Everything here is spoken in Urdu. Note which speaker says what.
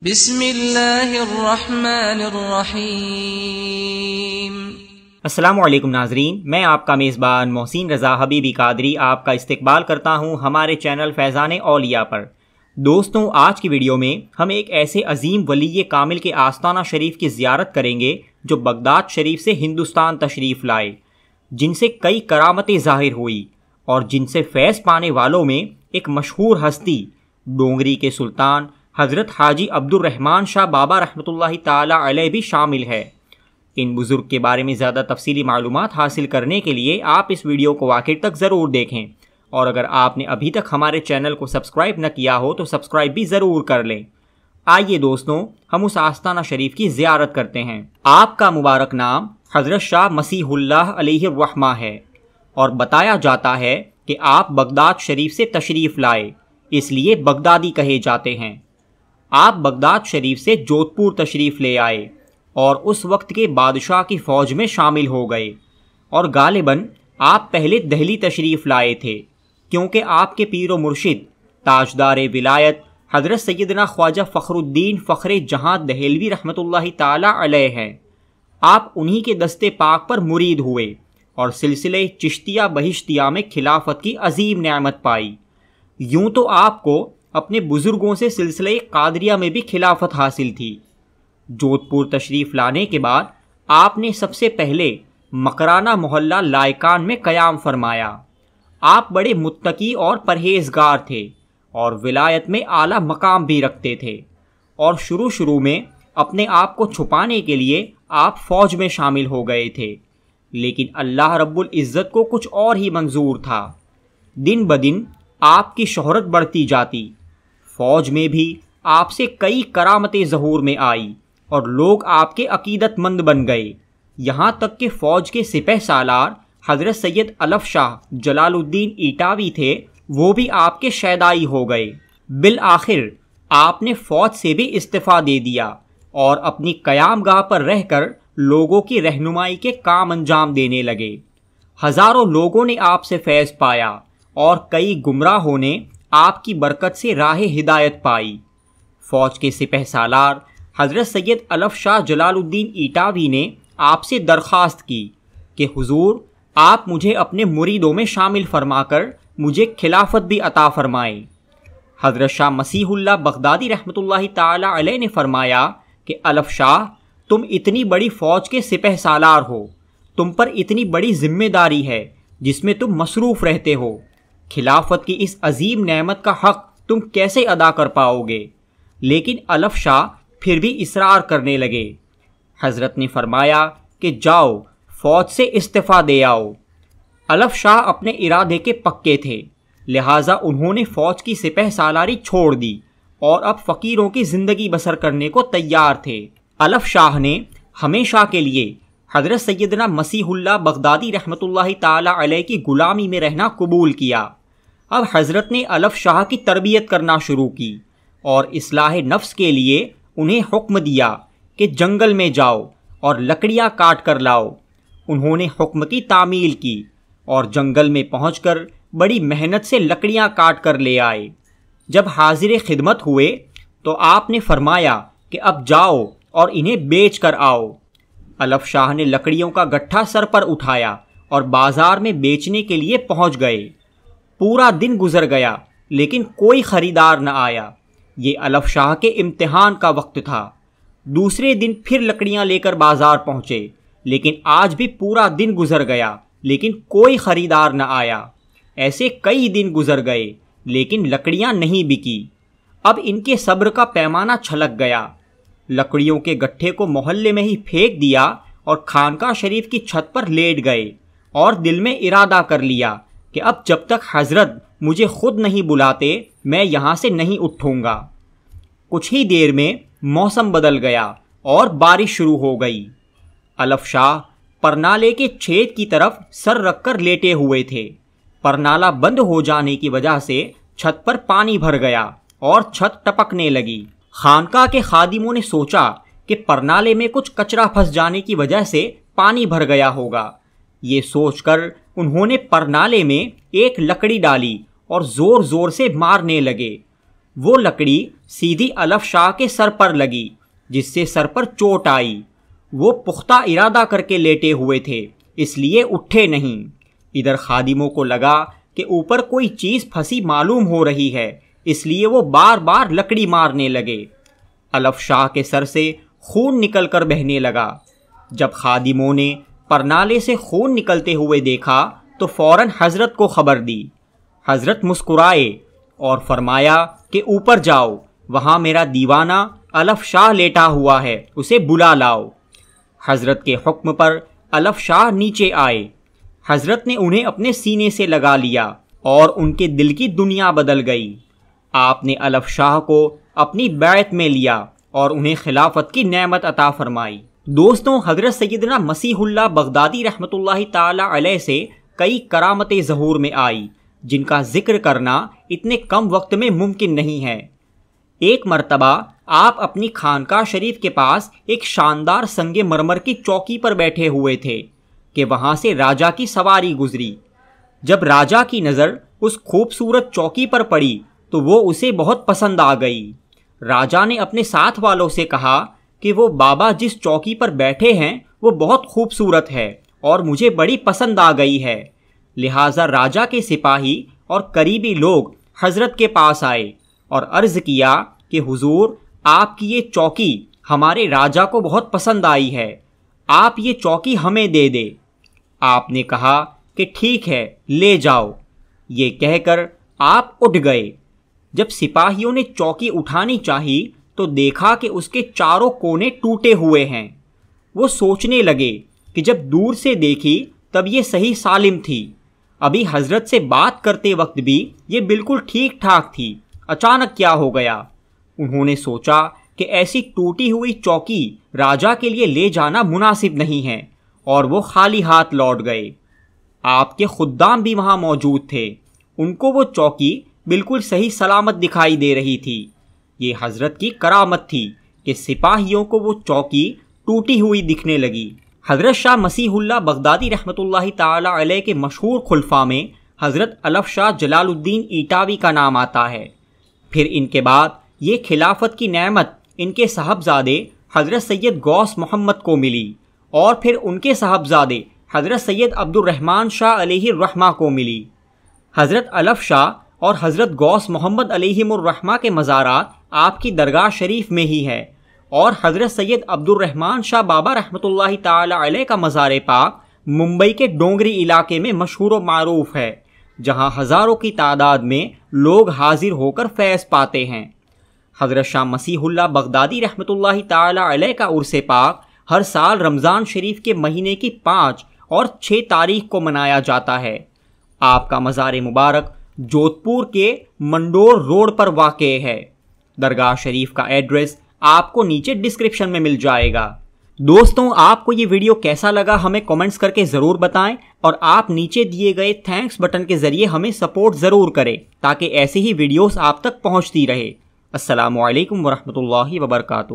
Speaker 1: بسم اللہ الرحمن الرحیم۔
Speaker 2: السلام علیکم ناظرین، میں آپ کا میزبان محسن رضا حبیبی قادری آپ کا استقبال کرتا ہوں ہمارے چینل فیضان اولیاء پر۔ دوستوں، آج کی ویڈیو میں ہم ایک ایسے عظیم ولی کامل کے آستانہ شریف کی زیارت کریں گے جو بغداد شریف سے ہندوستان تشریف لائے، جن سے کئی کرامتیں ظاہر ہوئی اور جن سے فیض پانے والوں میں ایک مشہور ہستی ڈونگری کے سلطان حضرت حاجی عبد الرحمن شاہ بابا رحمۃ اللہ تعالی علیہ بھی شامل ہے۔ ان بزرگ کے بارے میں زیادہ تفصیلی معلومات حاصل کرنے کے لیے آپ اس ویڈیو کو آخر تک ضرور دیکھیں، اور اگر آپ نے ابھی تک ہمارے چینل کو سبسکرائب نہ کیا ہو تو سبسکرائب بھی ضرور کر لیں۔ آئیے دوستوں، ہم اس آستانہ شریف کی زیارت کرتے ہیں۔ آپ کا مبارک نام حضرت شاہ مسیح اللہ علیہ الرحمہ ہے، اور بتایا جاتا ہے کہ آپ بغداد شریف سے تشریف لائے، اس لیے بغدادی کہے جاتے ہیں۔ آپ بغداد شریف سے جودھ پور تشریف لے آئے اور اس وقت کے بادشاہ کی فوج میں شامل ہو گئے، اور غالباً آپ پہلے دہلی تشریف لائے تھے، کیونکہ آپ کے پیر و مرشد تاجدار ولایت حضرت سیدنا خواجہ فخر الدین فخر جہاں دہلوی رحمۃ اللہ تعالی علیہ ہیں۔ آپ انہی کے دستے پاک پر مرید ہوئے اور سلسلہ چشتیہ بہشتیہ میں خلافت کی عظیم نعمت پائی۔ یوں تو آپ کو اپنے بزرگوں سے سلسلہ قادریہ میں بھی خلافت حاصل تھی۔ جودھ پور تشریف لانے کے بعد آپ نے سب سے پہلے مکرانہ محلہ لائکان میں قیام فرمایا۔ آپ بڑے متقی اور پرہیزگار تھے اور ولایت میں اعلیٰ مقام بھی رکھتے تھے، اور شروع میں اپنے آپ کو چھپانے کے لیے آپ فوج میں شامل ہو گئے تھے، لیکن اللہ رب العزت کو کچھ اور ہی منظور تھا۔ دن بدن آپ کی شہرت بڑھتی جاتی، فوج میں بھی آپ سے کئی کرامتیں ظہور میں آئی اور لوگ آپ کے عقیدت مند بن گئے، یہاں تک کہ فوج کے سپہ سالار حضرت سید الف شاہ جلال الدین ایٹاوی تھے، وہ بھی آپ کے شیدائی ہو گئے۔ بالآخر آپ نے فوج سے بھی استعفیٰ دے دیا اور اپنی قیام گاہ پر رہ کر لوگوں کی رہنمائی کے کام انجام دینے لگے۔ ہزاروں لوگوں نے آپ سے فیض پایا اور کئی گمراہوں نے آپ کی برکت سے راہ ہدایت پائی۔ فوج کے سپہ سالار حضرت سید الف شاہ جلال الدین ایٹاوی نے آپ سے درخواست کی کہ حضور، آپ مجھے اپنے مریدوں میں شامل فرما کر مجھے خلافت بھی عطا فرمائیں۔ حضرت شاہ مسیح اللہ بغدادی رحمۃ اللہ تعالی علیہ نے فرمایا کہ الف شاہ، تم اتنی بڑی فوج کے سپہ سالار ہو، تم پر اتنی بڑی ذمہ داری ہے جس میں تم مصروف رہتے ہو، خلافت کی اس عظیم نعمت کا حق تم کیسے ادا کر پاؤ گے؟ لیکن الف شاہ پھر بھی اصرار کرنے لگے۔ حضرت نے فرمایا کہ جاؤ فوج سے استعفیٰ دے آؤ۔ الف شاہ اپنے ارادے کے پکے تھے، لہٰذا انہوں نے فوج کی سپہ سالاری چھوڑ دی اور اب فقیروں کی زندگی بسر کرنے کو تیار تھے۔ الف شاہ نے ہمیشہ کے لیے حضرت سیدنا مسیح اللہ بغدادی رحمۃ اللہ تعالی علیہ کی غلامی میں رہنا قبول کیا۔ اب حضرت نے الف شاہ کی تربیت کرنا شروع کی اور اصلاح نفس کے لیے انہیں حکم دیا کہ جنگل میں جاؤ اور لکڑیاں کاٹ کر لاؤ۔ انہوں نے حکم کی تعمیل کی اور جنگل میں پہنچ کر بڑی محنت سے لکڑیاں کاٹ کر لے آئے۔ جب حاضر خدمت ہوئے تو آپ نے فرمایا کہ اب جاؤ اور انہیں بیچ کر آؤ۔ الف شاہ نے لکڑیوں کا گٹھا سر پر اٹھایا اور بازار میں بیچنے کے لیے پہنچ گئے۔ پورا دن گزر گیا لیکن کوئی خریدار نہ آیا۔ یہ الف شاہ کے امتحان کا وقت تھا۔ دوسرے دن پھر لکڑیاں لے کر بازار پہنچے، لیکن آج بھی پورا دن گزر گیا لیکن کوئی خریدار نہ آیا۔ ایسے کئی دن گزر گئے لیکن لکڑیاں نہیں بکی۔ اب ان کے صبر کا پیمانہ چھلک گیا۔ لکڑیوں کے گٹھے کو محلے میں ہی پھینک دیا اور خانقاہ شریف کی چھت پر لیٹ گئے اور دل میں ارادہ کر لیا کہ اب جب تک حضرت مجھے خود نہیں بلاتے میں یہاں سے نہیں اٹھوں گا۔ کچھ ہی دیر میں موسم بدل گیا اور بارش شروع ہو گئی۔ الف شاہ پرنالے کے چھید کی طرف سر رکھ کر لیٹے ہوئے تھے۔ پرنالہ بند ہو جانے کی وجہ سے چھت پر پانی بھر گیا اور چھت ٹپکنے لگی۔ خانقاہ کے خادموں نے سوچا کہ پرنالے میں کچھ کچرا پھنس جانے کی وجہ سے پانی بھر گیا ہوگا۔ یہ سوچ کر انہوں نے پرنالے میں ایک لکڑی ڈالی اور زور زور سے مارنے لگے۔ وہ لکڑی سیدھی الف شاہ کے سر پر لگی جس سے سر پر چوٹ آئی۔ وہ پختہ ارادہ کر کے لیٹے ہوئے تھے اس لیے اٹھے نہیں۔ ادھر خادموں کو لگا کہ اوپر کوئی چیز پھنسی معلوم ہو رہی ہے، اس لیے وہ بار بار لکڑی مارنے لگے۔ الف شاہ کے سر سے خون نکل کر بہنے لگا۔ جب خادموں نے پرنالے سے خون نکلتے ہوئے دیکھا تو فوراً حضرت کو خبر دی۔ حضرت مسکرائے اور فرمایا کہ اوپر جاؤ، وہاں میرا دیوانہ الف شاہ لیٹا ہوا ہے، اسے بلا لاؤ۔ حضرت کے حکم پر الف شاہ نیچے آئے۔ حضرت نے انہیں اپنے سینے سے لگا لیا اور ان کے دل کی دنیا بدل گئی۔ آپ نے الف شاہ کو اپنی بیعت میں لیا اور انہیں خلافت کی نعمت عطا فرمائی۔ دوستوں، حضرت سیدنا مسیح اللہ بغدادی رحمۃ اللہ تعالی علیہ سے کئی کرامتیں ظہور میں آئی جن کا ذکر کرنا اتنے کم وقت میں ممکن نہیں ہے۔ ایک مرتبہ آپ اپنی خانقاہ شریف کے پاس ایک شاندار سنگ مرمر کی چوکی پر بیٹھے ہوئے تھے کہ وہاں سے راجا کی سواری گزری۔ جب راجا کی نظر اس خوبصورت چوکی پر پڑی تو وہ اسے بہت پسند آ گئی۔ راجا نے اپنے ساتھ والوں سے کہا کہ وہ بابا جس چوکی پر بیٹھے ہیں وہ بہت خوبصورت ہے اور مجھے بڑی پسند آ گئی ہے۔ لہٰذا راجا کے سپاہی اور قریبی لوگ حضرت کے پاس آئے اور عرض کیا کہ حضور، آپ کی یہ چوکی ہمارے راجا کو بہت پسند آئی ہے، آپ یہ چوکی ہمیں دے دے۔ آپ نے کہا کہ ٹھیک ہے، لے جاؤ۔ یہ کہہ کر آپ اٹھ گئے۔ جب سپاہیوں نے چوکی اٹھانی چاہی تو دیکھا کہ اس کے چاروں کونے ٹوٹے ہوئے ہیں۔ وہ سوچنے لگے کہ جب دور سے دیکھی تب یہ صحیح سالم تھی، ابھی حضرت سے بات کرتے وقت بھی یہ بالکل ٹھیک ٹھاک تھی، اچانک کیا ہو گیا؟ انہوں نے سوچا کہ ایسی ٹوٹی ہوئی چوکی راجا کے لیے لے جانا مناسب نہیں ہے اور وہ خالی ہاتھ لوٹ گئے۔ آپ کے خدام بھی وہاں موجود تھے، ان کو وہ چوکی بالکل صحیح سلامت دکھائی دے رہی تھی۔ یہ حضرت کی کرامت تھی کہ سپاہیوں کو وہ چوکی ٹوٹی ہوئی دکھنے لگی۔ حضرت شاہ مسیح اللہ بغدادی رحمۃ اللہ تعالی علیہ کے مشہور خلفاء میں حضرت الف شاہ جلال الدین ایٹاوی کا نام آتا ہے۔ پھر ان کے بعد یہ خلافت کی نعمت ان کے صاحبزادے حضرت سید غوث محمد کو ملی اور پھر ان کے صاحبزادے حضرت سید عبد الرحمن شاہ علیہ الرحمہ کو ملی۔ حضرت الف شاہ اور حضرت غوث محمد علیہم الرحمہ کے مزارات آپ کی درگاہ شریف میں ہی ہے، اور حضرت سید عبد الرحمن شاہ بابا رحمۃ اللہ تعالی علیہ کا مزار پاک ممبئی کے ڈونگری علاقے میں مشہور و معروف ہے، جہاں ہزاروں کی تعداد میں لوگ حاضر ہو کر فیض پاتے ہیں۔ حضرت شاہ مسیح اللہ بغدادی رحمۃ اللہ تعالی علیہ کا عرس پاک ہر سال رمضان شریف کے مہینے کی 5 اور 6 تاریخ کو منایا جاتا ہے۔ آپ کا مزار مبارک جودھ پور کے منڈور روڈ پر واقع ہے۔ درگاہ شریف کا ایڈریس آپ کو نیچے ڈسکرپشن میں مل جائے گا۔ دوستوں، آپ کو یہ ویڈیو کیسا لگا ہمیں کمنٹس کر کے ضرور بتائیں، اور آپ نیچے دیے گئے تھینکس بٹن کے ذریعے ہمیں سپورٹ ضرور کریں تاکہ ایسی ہی ویڈیوز آپ تک پہنچتی رہے۔ السلام علیکم ورحمۃ اللہ وبرکاتہ۔